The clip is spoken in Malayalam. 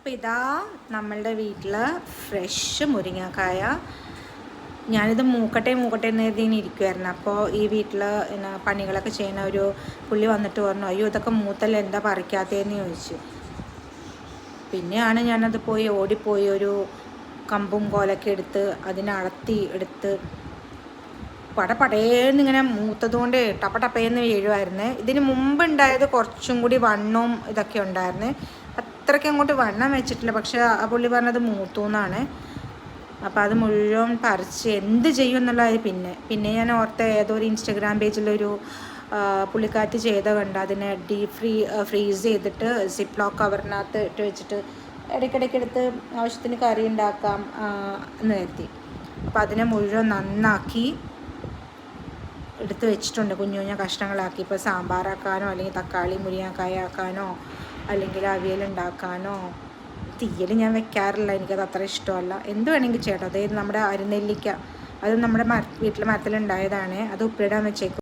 അപ്പോൾ ഇതാ നമ്മളുടെ വീട്ടിൽ ഫ്രഷ് മുരിങ്ങക്കായ. ഞാനിത് മൂക്കട്ടെ എന്ന് എഴുതിന് ഇരിക്കുമായിരുന്നു. അപ്പോൾ ഈ വീട്ടിൽ പണികളൊക്കെ ചെയ്യുന്ന ഒരു പുള്ളി വന്നിട്ട് പറഞ്ഞു, അയ്യോ ഇതൊക്കെ മൂത്തല്ല എന്താ പറിക്കാത്തതെന്ന് ചോദിച്ചു. പിന്നെയാണ് ഞാനത് ഓടിപ്പോയി ഒരു കമ്പും കോലൊക്കെ എടുത്ത് അതിനടത്തി എടുത്ത് പടപടേന്നിങ്ങനെ മൂത്തതുകൊണ്ട് ടപ്പേന്ന് വീഴുമായിരുന്നു. ഇതിന് മുമ്പ് ഉണ്ടായത് കുറച്ചും കൂടി വണ്ണവും ഇതൊക്കെ ഉണ്ടായിരുന്നു. അത്രയ്ക്ക് അങ്ങോട്ട് വണ്ണം വെച്ചിട്ടില്ല. പക്ഷെ ആ പുള്ളി പറഞ്ഞത് മൂത്തു എന്നാണ്. അപ്പോൾ അത് മുഴുവൻ പറിച്ച് എന്ത് ചെയ്യും എന്നുള്ളത് പിന്നെ ഞാൻ ഓർത്ത ഏതോ ഒരു ഇൻസ്റ്റഗ്രാം പേജിലൊരു പുള്ളിക്കാറ്റ് ചെയ്ത കണ്ട് അതിനെ ഫ്രീസ് ചെയ്തിട്ട് സിപ്പ് ലോക്ക് കവറിനകത്ത് ഇട്ട് വെച്ചിട്ട് ഇടയ്ക്കിടയ്ക്ക് എടുത്ത് ആവശ്യത്തിന് കറി ഉണ്ടാക്കാം എന്ന് കരുതി. അപ്പോൾ അതിനെ മുഴുവൻ നന്നാക്കി എടുത്ത് വെച്ചിട്ടുണ്ട് കുഞ്ഞു കുഞ്ഞു കഷ്ണങ്ങളാക്കി. ഇപ്പോൾ സാമ്പാറാക്കാനോ അല്ലെങ്കിൽ തക്കാളി മുരിങ്ങക്കായ ആക്കാനോ അല്ലെങ്കിൽ അവിയലുണ്ടാക്കാനോ. തീയൽ ഞാൻ വെക്കാറില്ല, എനിക്കത് അത്ര ഇഷ്ടമല്ല. എന്ത് വേണമെങ്കിൽ ചേട്ടാ. അതായത് നമ്മുടെ അരിനെല്ലിക്ക, അത് നമ്മുടെ വീട്ടിലെ മരത്തിലുണ്ടായതാണ്. അത് ഉപ്പിലിടാൻ വെച്ചേക്കും.